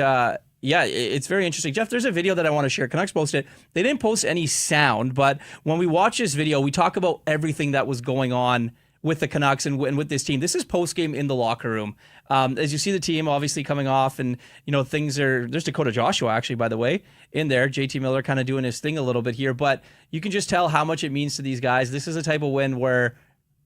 yeah, it's very interesting. Jeff, there's a video that I want to share. Canucks posted it. They didn't post any sound, but when we watch this video, we talk about everything that was going on with the Canucks and with this team. This is post-game in the locker room. As you see the team obviously coming off and, there's Dakota Joshua actually, by the way, in there. JT Miller kind of doing his thing a little bit here, but you can just tell how much it means to these guys. This is a type of win where,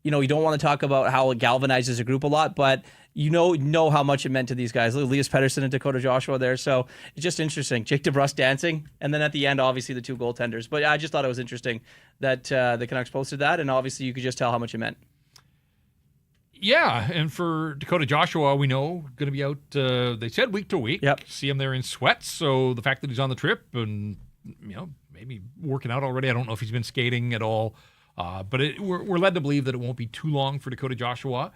you don't want to talk about how it galvanizes a group a lot, but you know how much it meant to these guys. Look, Elias Pettersson and Dakota Joshua there. So it's just interesting. Jake DeBrusk dancing. And then at the end, obviously the 2 goaltenders. But I just thought it was interesting that the Canucks posted that. And obviously you could just tell how much it meant. Yeah, and for Dakota Joshua, we know going to be out, they said week to week. Yep. See him there in sweats, so the fact that he's on the trip and, maybe working out already, I don't know if he's been skating at all, but we're led to believe that it won't be too long for Dakota Joshua,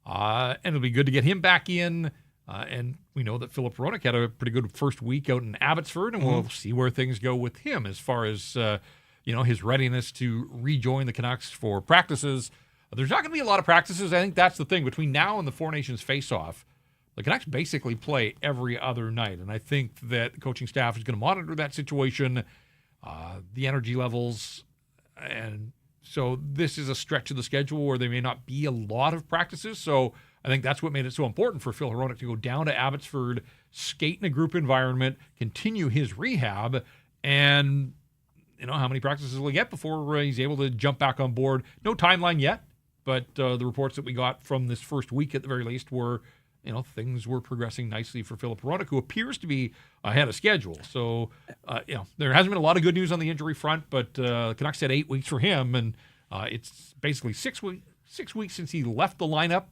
and it'll be good to get him back in, and we know that Philip Hronek had a pretty good first week out in Abbotsford, and we'll see where things go with him as far as, his readiness to rejoin the Canucks for practices. There's not going to be a lot of practices. I think that's the thing. Between now and the Four Nations face-off, the Canucks basically play every other night. And I think that the coaching staff is going to monitor that situation, the energy levels. And so this is a stretch of the schedule where there may not be a lot of practices. So I think that's what made it so important for Phil Hronek to go down to Abbotsford, skate in a group environment, continue his rehab, and how many practices will he get before he's able to jump back on board? No timeline yet. But the reports that we got from this first week, at the very least, were, things were progressing nicely for Philip Hronek, who appears to be ahead of schedule. So, there hasn't been a lot of good news on the injury front, but Canucks said 8 weeks for him, and it's basically 6 weeks since he left the lineup,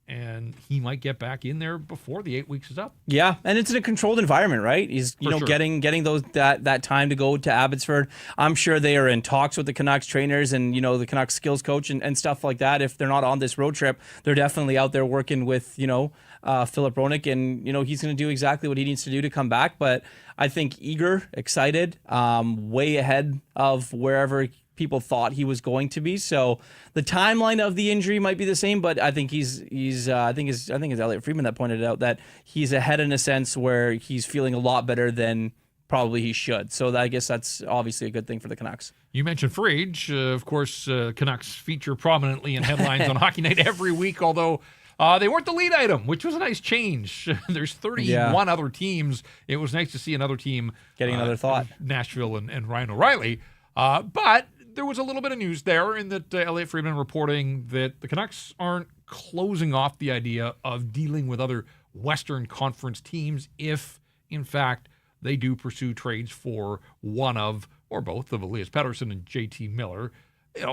and he might get back in there before the 8 weeks is up. Yeah, and it's in a controlled environment, right? He's sure. getting that time to go to Abbotsford. I'm sure they are in talks with the Canucks trainers and the Canucks skills coach and stuff like that. If they're not on this road trip, they're definitely out there working with Philip Hronek, and he's going to do exactly what he needs to do to come back. But I think eager, excited, way ahead of wherever people thought he was going to be. So the timeline of the injury might be the same, but I think I think it's Elliot Friedman that pointed out that he's ahead in a sense where he's feeling a lot better than probably he should. So I guess that's obviously a good thing for the Canucks. You mentioned Frege. Of course, Canucks feature prominently in headlines on Hockey Night every week, although they weren't the lead item, which was a nice change. There's 31 other teams. It was nice to see another team getting another thought. Nashville and Ryan O'Reilly. But there was a little bit of news there in that Elliot Friedman reporting that the Canucks aren't closing off the idea of dealing with other Western Conference teams if, in fact, they do pursue trades for one of or both of Elias Pettersson and JT Miller.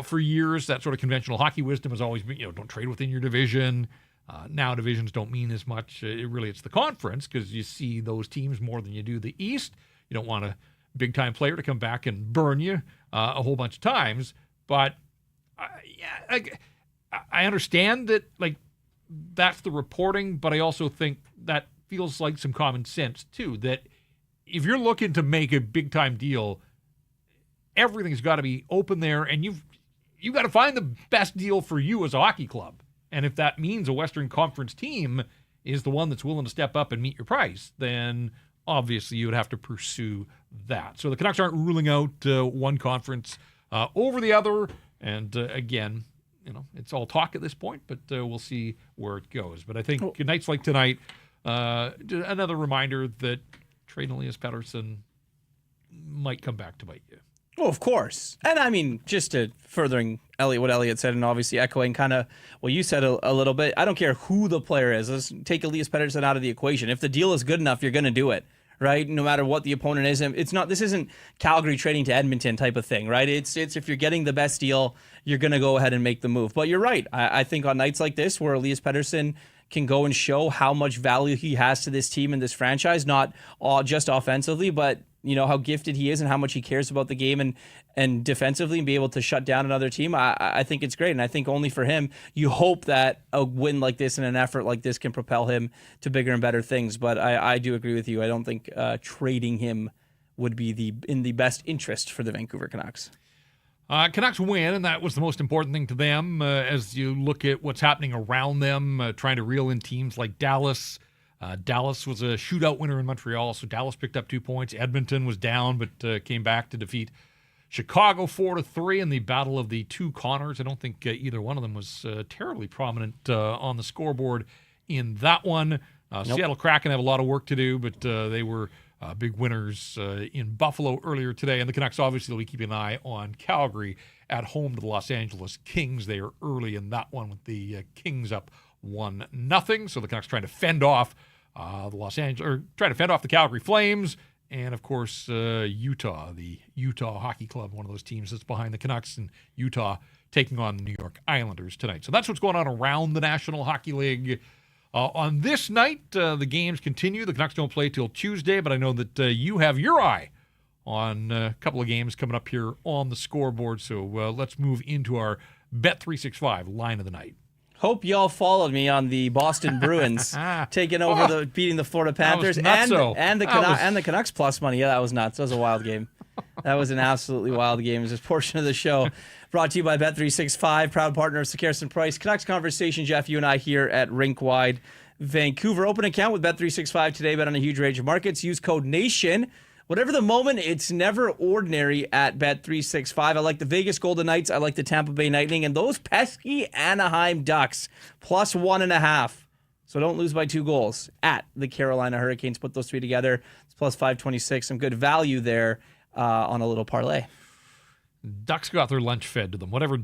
For years, that sort of conventional hockey wisdom has always been, don't trade within your division. Now divisions don't mean as much. It's the conference because you see those teams more than you do the East. You don't want a big-time player to come back and burn you a whole bunch of times. But, I understand that, that's the reporting, but I also think that feels like some common sense, too, that if you're looking to make a big-time deal, everything's got to be open there, and you've got to find the best deal for you as a hockey club. And if that means a Western Conference team is the one that's willing to step up and meet your price, then obviously you would have to pursue that. So the Canucks aren't ruling out one conference over the other. And again, it's all talk at this point, but we'll see where it goes. But I think nights like tonight, another reminder that trading Elias Pettersson might come back to bite you. Well, of course. And I mean, just to furthering what Elliot said, and obviously echoing kind of what you said a little bit, I don't care who the player is. Let's take Elias Pettersson out of the equation. If the deal is good enough, you're going to do it, right? No matter what the opponent is. This isn't Calgary trading to Edmonton type of thing, right? It's if you're getting the best deal, you're going to go ahead and make the move. But you're right. I think on nights like this where Elias Pettersson can go and show how much value he has to this team and this franchise, not just offensively, but how gifted he is and how much he cares about the game and defensively and be able to shut down another team. I think it's great. And I think only for him, you hope that a win like this and an effort like this can propel him to bigger and better things. But I do agree with you. I don't think trading him would be in the best interest for the Vancouver Canucks. Canucks win, and that was the most important thing to them as you look at what's happening around them, trying to reel in teams like Dallas. Dallas was a shootout winner in Montreal, so Dallas picked up 2 points. Edmonton was down, but came back to defeat Chicago 4-3 in the Battle of the Two Connors. I don't think either one of them was terribly prominent on the scoreboard in that one. Nope. Seattle Kraken have a lot of work to do, but they were big winners in Buffalo earlier today. And the Canucks obviously will be keeping an eye on Calgary at home to the Los Angeles Kings. They are early in that one with the Kings up 1-0. So the Canucks trying to fend off trying to fend off the Calgary Flames, and of course Utah, the Utah Hockey Club, one of those teams that's behind the Canucks, and Utah taking on the New York Islanders tonight. So that's what's going on around the National Hockey League. On this night, the games continue. The Canucks don't play till Tuesday, but I know that you have your eye on a couple of games coming up here on the scoreboard. So let's move into our Bet365 line of the night. Hope y'all followed me on the Boston Bruins taking over beating the Florida Panthers and the Canucks plus money. Yeah, that was nuts. That was a wild game. That was an absolutely wild game. This portion of the show brought to you by Bet365, proud partner of Sekeres and Price. Canucks Conversation, Jeff, you and I here at Rink Wide Vancouver. Open account with Bet365 today. Bet on a huge range of markets. Use code NATION. Whatever the moment, it's never ordinary at Bet365. I like the Vegas Golden Knights. I like the Tampa Bay Lightning. And those pesky Anaheim Ducks, plus 1.5. So don't lose by 2 goals at the Carolina Hurricanes. Put those three together. It's plus 526. Some good value there on a little parlay. Ducks got their lunch fed to them. Whatever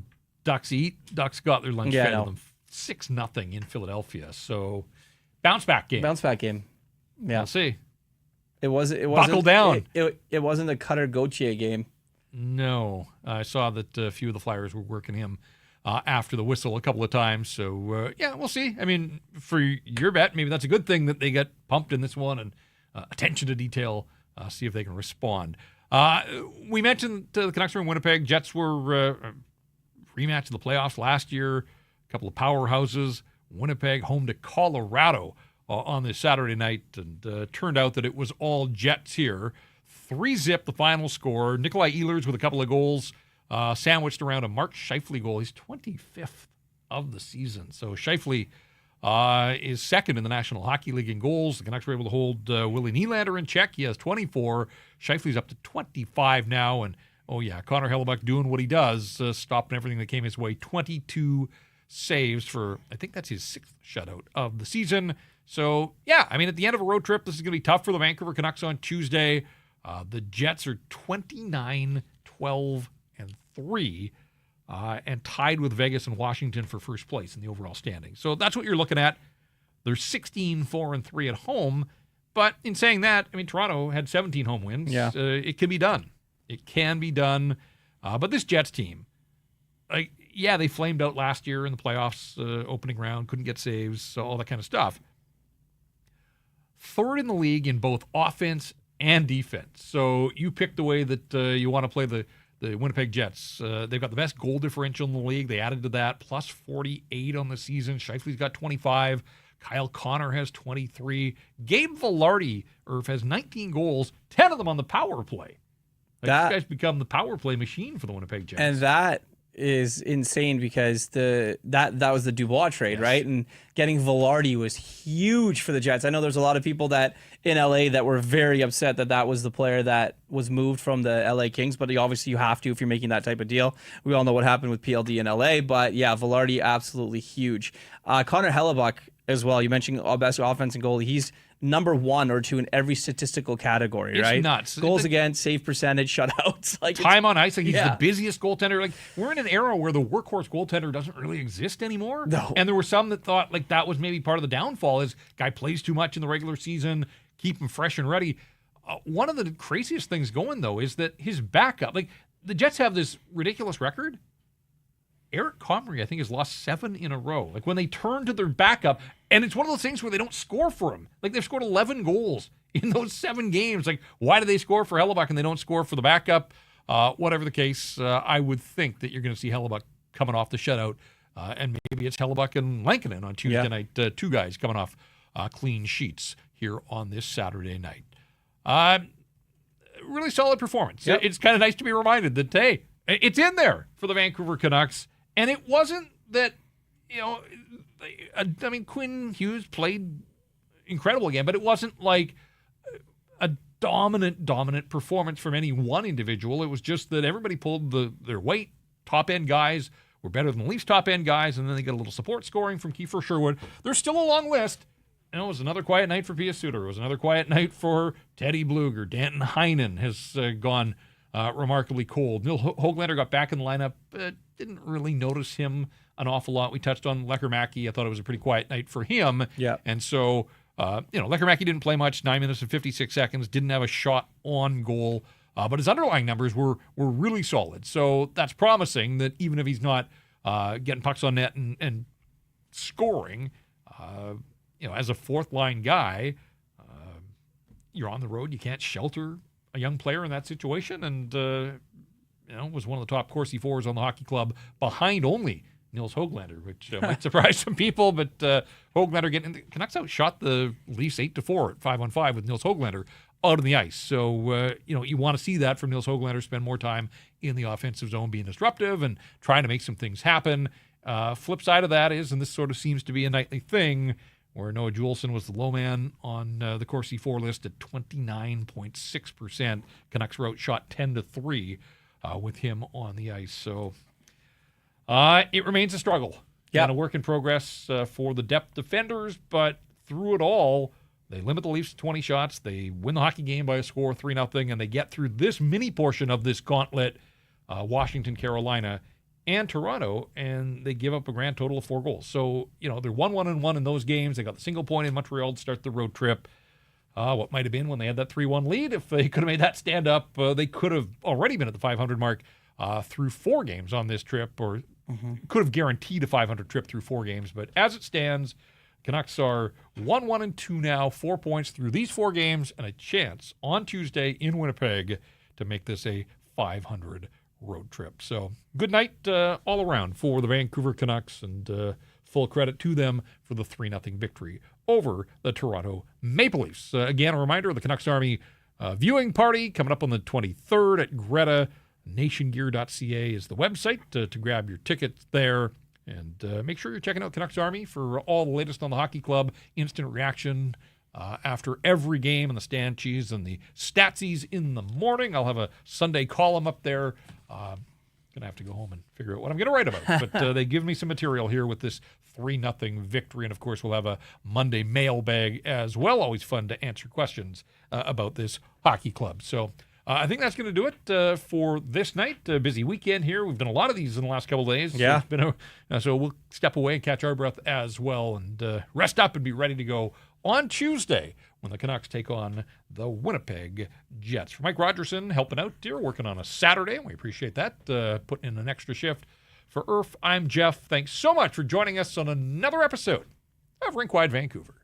Ducks eat, Ducks got their lunch fed to them. 6-0 in Philadelphia. So bounce back game. Yeah. We'll see. It wasn't. Buckle down. It wasn't the Cutter Gauthier game. No, I saw that a few of the Flyers were working him after the whistle a couple of times. So we'll see. I mean, for your bet, maybe that's a good thing that they get pumped in this one and attention to detail. See if they can respond. We mentioned the Canucks were in Winnipeg. Jets were rematch of the playoffs last year. A couple of powerhouses. Winnipeg home to Colorado on this Saturday night, and turned out that it was all Jets here. 3-0 the final score. Nikolai Ehlers with a couple of goals sandwiched around a Mark Scheifele goal. He's 25th of the season. So Scheifele is second in the National Hockey League in goals. The Canucks were able to hold Willie Nylander in check. He has 24. Scheifele's up to 25 now. And, Connor Hellebuck doing what he does, stopping everything that came his way. 22 saves for, I think that's his 6th shutout of the season. So, at the end of a road trip, this is going to be tough for the Vancouver Canucks on Tuesday. The Jets are 29, 12, and 3. And tied with Vegas and Washington for first place in the overall standings. So that's what you're looking at. They're 16, 4, and 3 at home. But in saying that, Toronto had 17 home wins. Yeah. It can be done. It can be done. But this Jets team, they flamed out last year in the playoffs, opening round, couldn't get saves, all that kind of stuff. Third in the league in both offense and defense. So you pick the way that you want to play the Winnipeg Jets. They've got the best goal differential in the league. They added to that, plus 48 on the season. Scheifele's got 25. Kyle Connor has 23. Gabe Vilardi has 19 goals, 10 of them on the power play. These guys become the power play machine for the Winnipeg Jets. And that is insane because that was the Dubois trade, right? And getting Vilardi was huge for the Jets. I know there's a lot of people that in LA that were very upset that was the player that was moved from the LA Kings, but obviously you have to if you're making that type of deal. We all know what happened with PLD in LA, but Vilardi absolutely huge. Connor Hellebuck as well. You mentioned best offense and goalie. He's number 1 or 2 in every statistical category, right? It's nuts. Goals against, save percentage, shutouts. Time on ice. He's the busiest goaltender. We're in an era where the workhorse goaltender doesn't really exist anymore. No. And there were some that thought that was maybe part of the downfall is guy plays too much in the regular season, keep him fresh and ready. One of the craziest things going, though, is that his backup, the Jets have this ridiculous record. Eric Comrie, I think, has lost 7 in a row. When they turn to their backup, and it's one of those things where they don't score for him. They've scored 11 goals in those 7 games. Why do they score for Hellebuck and they don't score for the backup? Whatever the case, I would think that you're going to see Hellebuck coming off the shutout, and maybe it's Hellebuck and Lankinen on Tuesday night. 2 guys coming off clean sheets here on this Saturday night. Really solid performance. Yep. It's kind of nice to be reminded that, hey, it's in there for the Vancouver Canucks. And it wasn't that, Quinn Hughes played incredible again, but it wasn't like a dominant performance from any one individual. It was just that everybody pulled their weight. Top-end guys were better than the Leafs top-end guys, and then they got a little support scoring from Kiefer Sherwood. There's still a long list. It was another quiet night for Pia Suter. It was another quiet night for Teddy Bluger. Danton Heinen has gone remarkably cold. Neil Höglander got back in the lineup. Didn't really notice him an awful lot. We touched on Lecker-Mackey. I thought it was a pretty quiet night for him. Yeah. And so, Lecker-Mackey didn't play much, 9 minutes and 56 seconds, didn't have a shot on goal. But his underlying numbers were really solid. So that's promising that even if he's not getting pucks on net and scoring, as a fourth-line guy, you're on the road. You can't shelter a young player in that situation. And, was one of the top Corsi fours on the hockey club behind only Nils Höglander, which might surprise some people. But Höglander the Canucks outshot the Leafs 8-4 at 5-on-5 with Nils Höglander out on the ice. So, you want to see that from Nils Höglander, spend more time in the offensive zone being disruptive and trying to make some things happen. Flip side of that is, and this sort of seems to be a nightly thing, where Noah Juleson was the low man on the Corsi 4 list at 29.6%. Canucks were outshot 10-3 with him on the ice. So it remains a struggle. And a work in progress for the depth defenders, but through it all, they limit the Leafs to 20 shots. They win the hockey game by a score 3-0, and they get through this mini portion of this gauntlet, Washington, Carolina, and Toronto, and they give up a grand total of 4 goals. So, they're 1-1-1 in those games. They got the single point in Montreal to start the road trip. What might have been when they had that 3-1 lead. If they could have made that stand up, they could have already been at the 500 mark through 4 games on this trip, or could have guaranteed a 500 trip through 4 games. But as it stands, Canucks are 1-1-2 now, 4 points through these 4 games, and a chance on Tuesday in Winnipeg to make this a 500 road trip. So good night all around for the Vancouver Canucks, and full credit to them for the 3-0 victory over the Toronto Maple Leafs. Again, a reminder of the Canucks Army viewing party coming up on the 23rd at Greta. nationgear.ca is the website to grab your tickets there. And make sure you're checking out Canucks Army for all the latest on the hockey club, instant reaction after every game, and the stand cheese and the statsies in the morning. I'll have a Sunday column up there. Going to have to go home and figure out what I'm going to write about. But they give me some material here with this 3-0 victory. And, of course, we'll have a Monday mailbag as well. Always fun to answer questions about this hockey club. So I think that's going to do it for this night. Busy weekend here. We've done a lot of these in the last couple of days. Yeah. So we'll step away and catch our breath as well and rest up and be ready to go on Tuesday when the Canucks take on the Winnipeg Jets. For Mike Rogerson, helping out here, working on a Saturday, and we appreciate that, putting in an extra shift. For Irf, I'm Jeff. Thanks so much for joining us on another episode of Rink Wide Vancouver.